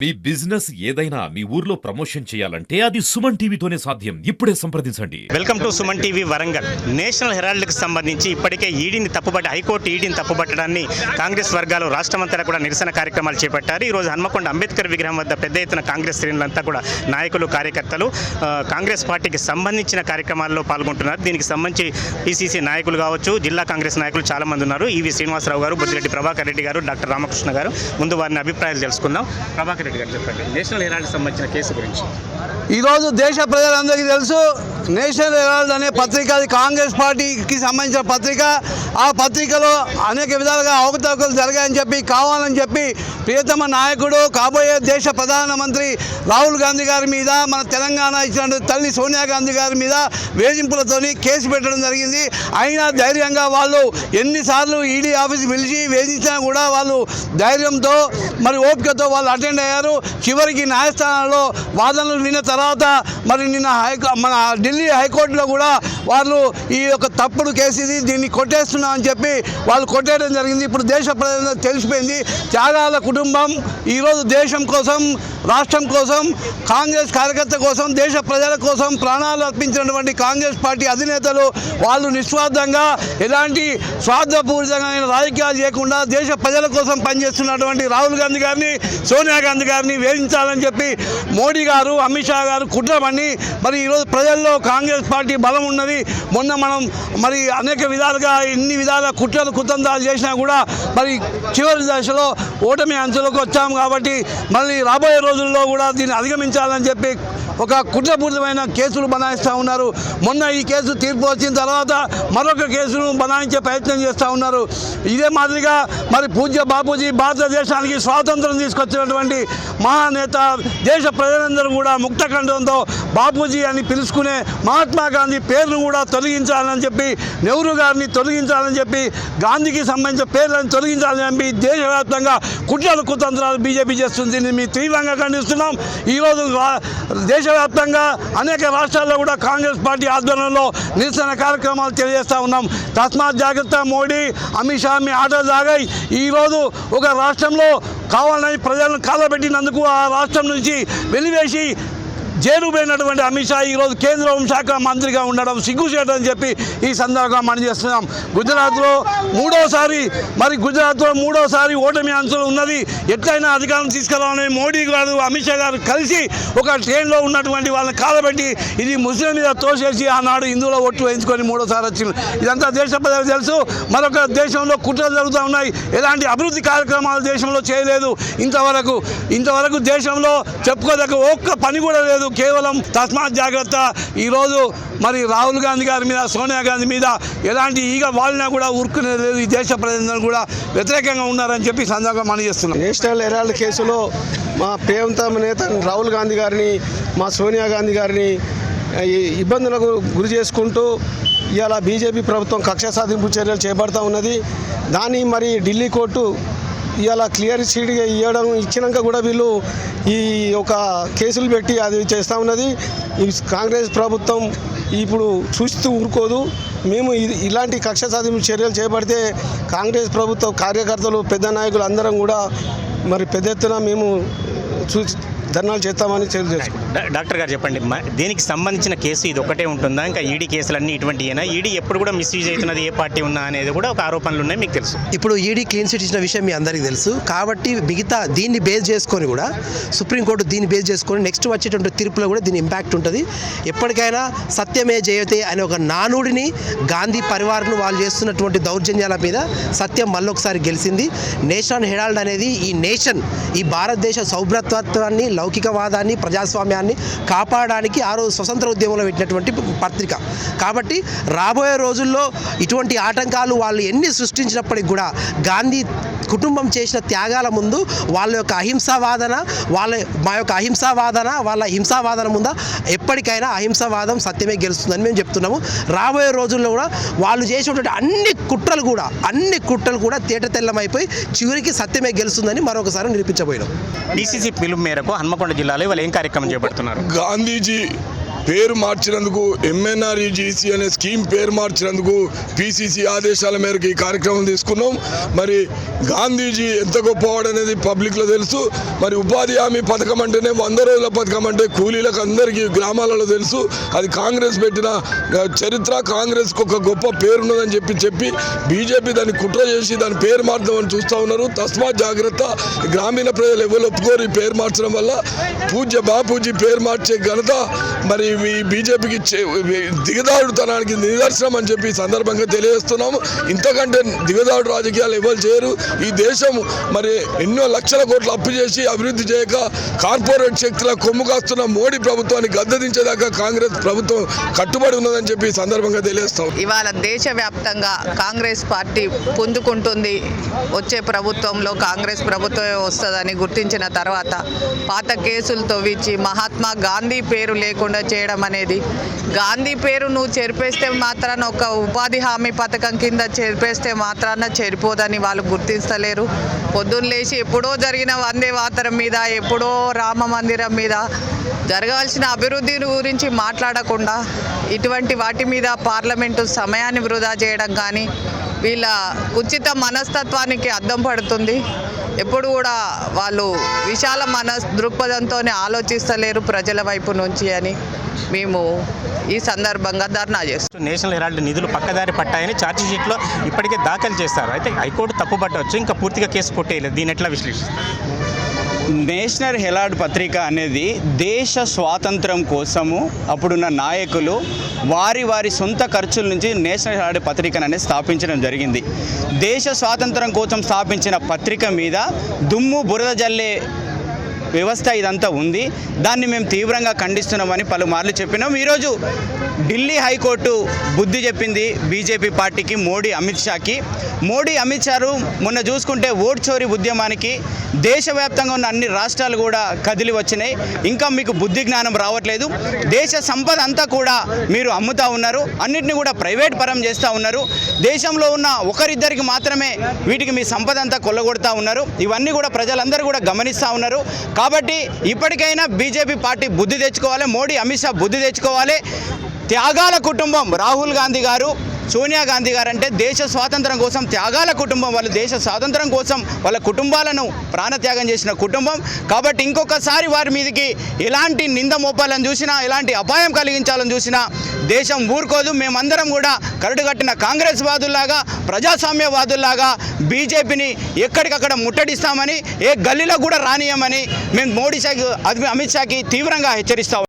మీ business ఏదైనా మీ ఊర్లో promotion చేయాలంటే అది సుమన్ టీవీతోనే సాధ్యం. ఇప్పుడే సంప్రదించండి. Welcome to Suman TV Warangal. National హెరాల్డ్కి సంబంధించి ఇప్పటికే ఈడీని తప్పుపట్టి హైకోర్టు ఈడీని తప్పుపట్టడాన్ని కాంగ్రెస్ వర్గాలు రాష్ట్రమంతటా కూడా నిరసన కార్యక్రమాలు చేపట్టారు. ఈరోజు హన్మకొండ అంబేద్కర్ విగ్రహం వద్ద పెద్ద ఎత్తున కాంగ్రెస్ శ్రేణులంతా కూడా నాయకులు కార్యకర్తలు కాంగ్రెస్ పార్టీకి సంబంధించిన కార్యక్రమాల్లో పాల్గొంటున్నారు. దీనికి సంబంధించి పిసిసి నాయకులు కావచ్చు, జిల్లా కాంగ్రెస్ నాయకులు చాలా మంది ఉన్నారు. ఈవి శ్రీనివాసరావు గారు, బుద్దిరెడ్డి ప్రభాకర్ రెడ్డి గారు, డాక్టర్ రామకృష్ణ గారు. ముందు వారిని అభిప్రాయాలు తెలుసుకుందాం. ప్రభాకర్ రెడ్డి గారు చెప్పండి, నేషనల్ హెరాల్డ్ సంబంధించిన కేసు గురించి. ఈరోజు దేశ ప్రజలందరికీ తెలుసు, నేషనల్ హెరాల్డ్ అనే పత్రిక అది కాంగ్రెస్ పార్టీకి సంబంధించిన పత్రిక. ఆ పత్రికలో అనేక విధాలుగా అవకతవకలు జరిగాయని చెప్పి, కావాలని చెప్పి ప్రియతమ నాయకుడు, కాబోయే దేశ ప్రధానమంత్రి రాహుల్ గాంధీ గారి మీద, మన తెలంగాణ ఇచ్చిన తల్లి సోనియా గాంధీ గారి మీద వేధింపులతోని కేసు పెట్టడం జరిగింది. అయినా ధైర్యంగా వాళ్ళు ఎన్నిసార్లు ఈడీ ఆఫీస్ పిలిచి వేధించినా కూడా వాళ్ళు ధైర్యంతో మరి ఓపికతో వాళ్ళు అటెండ్ అయ్యారు. చివరికి న్యాయస్థానంలో వాదనలు విన్న తర్వాత మరి నిన్న మన ఢిల్లీ హైకోర్టులో కూడా వాళ్ళు ఈ యొక్క తప్పుడు కేసు ఇది, దీన్ని కొట్టేస్తున్నాం అని చెప్పి వాళ్ళు కొట్టేయడం జరిగింది. ఇప్పుడు దేశ ప్రజలకు తెలిసిపోయింది. త్యాగాల కుటుంబం ఈరోజు దేశం కోసం, రాష్ట్రం కోసం, కాంగ్రెస్ కార్యకర్త కోసం, దేశ ప్రజల కోసం ప్రాణాలు అర్పించినటువంటి కాంగ్రెస్ పార్టీ అధినేతలు వాళ్ళు నిస్వార్థంగా ఎలాంటి స్వార్థపూరితమైన రాజకీయాలు చేయకుండా దేశ ప్రజల కోసం పనిచేస్తున్నటువంటి రాహుల్ గాంధీ గారిని, సోనియా గాంధీ గారిని వేధించాలని చెప్పి మోడీ గారు, అమిత్ షా గారు కుట్రమని మరి ఈరోజు ప్రజల్లో కాంగ్రెస్ పార్టీ బలం ఉన్నది. మొన్న మనం మరి అనేక విధాలుగా ఇన్ని విధాల కుట్రలు కుతంత్రాలు చేసినా కూడా మరి చివరి దశలో ఓటమి అంచులకు వచ్చాము. కాబట్టి మళ్ళీ రాబోయే రోజుల్లో కూడా దీన్ని అధిగమించాలని చెప్పి ఒక కుట్రపూరితమైన కేసులు బనాయిస్తూ ఉన్నారు. మొన్న ఈ కేసు తీర్పు వచ్చిన తర్వాత మరొక కేసును బనాయించే ప్రయత్నం చేస్తూ ఉన్నారు. ఇదే మాదిరిగా మరి పూజ్య బాపూజీ భారతదేశానికి స్వాతంత్రం తీసుకొచ్చినటువంటి మహానేత, దేశ ప్రజలందరూ కూడా ముక్తకంఠంతో బాపూజీ అని పిలుచుకునే మహాత్మా గాంధీ పేరును కూడా తొలగించాలని చెప్పి, నెహ్రూ గారిని తొలగించాలని చెప్పి, గాంధీకి సంబంధించిన పేర్లను తొలగించాలని చెప్పి దేశవ్యాప్తంగా కుట్రలు కుతంత్రాలు బీజేపీ చేస్తుంది. మేము తీవ్రంగా ఖండిస్తున్నాం. ఈరోజు దేశవ్యాప్తంగా అనేక రాష్ట్రాల్లో కూడా కాంగ్రెస్ పార్టీ ఆధ్వర్యంలో నిరసన కార్యక్రమాలు తెలియజేస్తూ ఉన్నాం. తస్మాత్ జాగ్రత్త, మోడీ, అమిత్ షా మీ ఆటలు సాగాయి. ఈరోజు ఒక రాష్ట్రంలో కావాలని ప్రజలను కాలబెట్టినందుకు ఆ రాష్ట్రం నుంచి వెలివేసి జైలు పోయినటువంటి అమిత్ షా ఈరోజు కేంద్ర హోంశాఖ మంత్రిగా ఉండడం సిగ్గుచేటని చెప్పి ఈ సందర్భంగా మనం చేస్తున్నాం. గుజరాత్లో మూడోసారి ఓటమి అంచులు ఉన్నది. ఎట్లయినా అధికారం తీసుకురావాలని మోడీ గారు, అమిత్ షా గారు కలిసి ఒక ట్రైన్లో ఉన్నటువంటి వాళ్ళని కాలబెట్టి ఇది ముస్లిం మీద తోసేసి ఆనాడు హిందువుల ఓట్లు వేయించుకొని మూడోసారి వచ్చింది. ఇదంతా దేశ ప్రజలకు తెలుసు. మరొక దేశంలో కుట్రలు జరుగుతూ ఉన్నాయి. ఎలాంటి అభివృద్ధి కార్యక్రమాలు దేశంలో చేయలేదు. ఇంతవరకు దేశంలో చెప్పుకోదగ్గ ఒక్క పని కూడా లేదు. కేవలం తస్మాత్ జాగ్రత్త. ఈరోజు మరి రాహుల్ గాంధీ గారి మీద, సోనియా గాంధీ మీద ఎలాంటి ఈగ వాలినా కూడా ఊరుకునేది లేదు. ఈ దేశ ప్రజలందరూ కూడా వ్యతిరేకంగా ఉన్నారని చెప్పి సందర్భంగా మనం చేస్తున్నాం. నేషనల్ హెరాల్డ్ కేసులో మా ప్రియతమ నేత రాహుల్ గాంధీ గారిని, మా సోనియా గాంధీ గారిని ఇబ్బందులకు గురి చేసుకుంటూ ఇవాళ బీజేపీ ప్రభుత్వం కక్ష సాధింపు చర్యలు చేపడుతూ ఉన్నది. దాన్ని మరి ఢిల్లీ కోర్టు ఇవాళ క్లియర్ చీట్గా ఇచ్చినాక కూడా వీళ్ళు ఈ ఒక కేసులు పెట్టి అది చేస్తూ ఉన్నది. కాంగ్రెస్ ప్రభుత్వం ఇప్పుడు చూస్తూ ఊరుకోదు. మేము ఇలాంటి కక్ష సాధింపు చర్యలు చేపడితే కాంగ్రెస్ ప్రభుత్వ కార్యకర్తలు, పెద్ద నాయకులు అందరం కూడా మరి పెద్ద ఎత్తున మేము ధర్నాలు చేస్తామని తెలియజేసుకుంటాం. డాక్టర్ గారు చెప్పండి, దీనికి సంబంధించిన కేసు ఇది ఒకటే ఉంటుందా? ఇంకా ఈడీ కేసులన్నీ ఇటువంటివేనా? ఈడీ ఎప్పుడు కూడా మిస్యూజ్ అవుతున్నది, ఏ పార్టీ ఉన్నా అనేది కూడా ఒక ఆరోపణలు ఉన్నాయి, మీకు తెలుసు. ఇప్పుడు ఈడీ క్లీన్ చిట్ ఇచ్చిన విషయం మీ అందరికీ తెలుసు. కాబట్టి మిగతా దీన్ని బేస్ చేసుకొని కూడా సుప్రీంకోర్టు దీన్ని బేస్ చేసుకొని నెక్స్ట్ వచ్చేటువంటి తీర్పులో కూడా దీని ఇంపాక్ట్ ఉంటుంది. ఎప్పటికైనా సత్యమే జయతే అనే ఒక నానుడిని గాంధీ పరివారం వాళ్ళు చేస్తున్నటువంటి దౌర్జన్యాల మీద సత్యం మళ్ళొకసారి గెలిచింది. నేషనల్ హెరాల్డ్ అనేది ఈ భారతదేశ సౌభ్రతత్వాన్ని, లౌకికవాదాన్ని, ప్రజాస్వామ్యాన్ని కాపాడడానికి ఆ రోజు స్వతంత్ర ఉద్యమంలో పెట్టినటువంటి పత్రిక. కాబట్టి రాబోయే రోజుల్లో ఇటువంటి ఆటంకాలు వాళ్ళు ఎన్ని సృష్టించినప్పటికి కూడా గాంధీ కుటుంబం చేసిన త్యాగాల ముందు వాళ్ళ యొక్క హింసావాదన ముందు ఎప్పటికైనా అహింసావాదం సత్యమే గెలుస్తుందని మేము చెప్తున్నాము. రాబోయే రోజుల్లో కూడా వాళ్ళు చేసినటువంటి అన్ని కుట్రలు కూడా తేటతెల్లమైపోయి చివరికి సత్యమే గెలుస్తుందని మరొకసారి నిరూపించబోయినాం. డీసీసీ పిలుపు మేరకు హన్మకొండ జిల్లాలో ఇవాళ ఏం కార్యక్రమం చేపడుతున్నారు? గాంధీజీ పేరు మార్చినందుకు ఎంఎన్ఆర్ఈజీసీ అనే స్కీమ్ పేరు మార్చినందుకు పిసిసి ఆదేశాల మేరకు ఈ కార్యక్రమం తీసుకున్నాం. మరి గాంధీజీ ఎంత గొప్పవాడనేది పబ్లిక్లో తెలుసు. మరి ఉపాధి హామీ పథకం అంటేనే 100 రోజుల పథకం అంటే కూలీలకు అందరికీ గ్రామాలలో తెలుసు. అది కాంగ్రెస్ పెట్టిన చరిత్ర. కాంగ్రెస్కి ఒక గొప్ప పేరున్నదని చెప్పి బీజేపీ దాన్ని కుట్ర చేసి దాని పేరు మార్చమని చూస్తూ ఉన్నారు. తస్మాత్ జాగ్రత్త. గ్రామీణ ప్రజలు ఎవరు ఒప్పుకోరు ఈ పేరు మార్చడం వల్ల. పూజ్య బాపూజీ పేరు మార్చే ఘనత మరి ఈ బీజేపీకి దిగదాడుతనానికి నిదర్శనం అని చెప్పి సందర్భంగా తెలియజేస్తున్నాము. ఇంతకంటే దిగదాడు రాజకీయాలు ఎవరు చేయరు. ఈ దేశం మరి ఎన్నో లక్షల కోట్లు అప్పు చేసి అభివృద్ధి చేయక కార్పొరేట్ శక్తుల కొమ్ము కాస్తున్న మోడీ ప్రభుత్వాన్ని గద్దెదించేదాకా కాంగ్రెస్ ప్రభుత్వం కట్టుబడి ఉన్నదని చెప్పి సందర్భంగా తెలియజేస్తాం. ఇవాళ దేశవ్యాప్తంగా కాంగ్రెస్ పార్టీ పుంజుకుంటుంది. వచ్చే ప్రభుత్వంలో కాంగ్రెస్ ప్రభుత్వమే వస్తుందని గుర్తించిన తర్వాత పాత కేసులు తవ్వించి మహాత్మా గాంధీ పేరు లేకుండా చేయడం అనేది, గాంధీ పేరు నువ్వు చెరిపేస్తే మాత్రాన ఒక ఉపాధి హామీ పథకం కింద చెరిపేస్తే మాత్రాన చెరిపోదని వాళ్ళు గుర్తిస్తలేరు. పొద్దున్న లేచి ఎప్పుడో జరిగిన వందే మాతరం మీద, ఎప్పుడో రామ మందిరం మీద జరగాల్సిన అభివృద్ధి గురించి మాట్లాడకుండా ఇటువంటి వాటి మీద పార్లమెంటు సమయాన్ని వృధా చేయడం కానీ వీళ్ళ కుచిత మనస్తత్వానికి అద్దం పడుతుంది. ఎప్పుడు కూడా వాళ్ళు విశాల దృక్పథంతోనే ఆలోచిస్తలేరు ప్రజల వైపు నుంచి అని మేము ఈ సందర్భంగా ధర్నా చేస్తాం. నేషనల్ హెరాల్డ్ నిధులు పక్కదారి పట్టాయని ఛార్జ్ షీట్లో ఇప్పటికే దాఖలు చేస్తారు. అయితే హైకోర్టు తప్పుపట్టవచ్చు, ఇంకా పూర్తిగా కేసు కొట్టేయలేదు. దీని ఎట్లా విశ్లేషిస్తారు? నేషనల్ హెరాల్డ్ పత్రిక అనేది దేశ స్వాతంత్రం కోసము అప్పుడున్న నాయకులు వారి సొంత ఖర్చుల నుంచి నేషనల్ హెరాల్డ్ పత్రికను అనేది స్థాపించడం జరిగింది. దేశ స్వాతంత్రం కోసం స్థాపించిన పత్రిక మీద దుమ్ము బురద జల్లే వ్యవస్థ ఇదంతా ఉంది. దాన్ని మేము తీవ్రంగా ఖండిస్తున్నామని పలుమార్లు చెప్పినాం. ఈరోజు ఢిల్లీ హైకోర్టు బుద్ధి చెప్పింది బీజేపీ పార్టీకి, అమిత్ షాకి. అమిత్ షారు మొన్న చూసుకుంటే ఓట్ చోరీ ఉద్యమానికి దేశవ్యాప్తంగా ఉన్న అన్ని రాష్ట్రాలు కూడా కదిలి వచ్చినాయి. ఇంకా మీకు బుద్ధి జ్ఞానం రావట్లేదు. దేశ సంపద అంతా కూడా మీరు అమ్ముతూ ఉన్నారు, అన్నిటిని కూడా ప్రైవేట్ పరం చేస్తూ ఉన్నారు. దేశంలో ఉన్న ఒకరిద్దరికి మాత్రమే వీటికి మీ సంపద అంతా కొల్లగొడతా ఉన్నారు. ఇవన్నీ కూడా ప్రజలందరూ కూడా గమనిస్తూ ఉన్నారు. కాబట్టి ఇప్పటికైనా బీజేపీ పార్టీ బుద్ధి తెచ్చుకోవాలి, అమిత్ షా బుద్ధి తెచ్చుకోవాలి. త్యాగాల కుటుంబం రాహుల్ గాంధీ గారు, సోనియా గాంధీ గారు అంటే దేశ స్వాతంత్రం కోసం త్యాగాల కుటుంబం. వాళ్ళు దేశ స్వాతంత్రం కోసం వాళ్ళ కుటుంబాలను ప్రాణత్యాగం చేసిన కుటుంబం. కాబట్టి ఇంకొకసారి వారి మీదకి ఎలాంటి నింద మోపాలని చూసినా, ఎలాంటి అపాయం కలిగించాలని చూసినా దేశం ఊరుకోదు. మేమందరం కూడా కరడుగట్టిన కాంగ్రెస్ వాదుల్లాగా, ప్రజాస్వామ్యవాదుల్లాగా బీజేపీని ఎక్కడికక్కడ ముట్టడిస్తామని, ఏ గల్లీలో కూడా రానియమని మేము అమిత్ షాకి తీవ్రంగా హెచ్చరిస్తాం.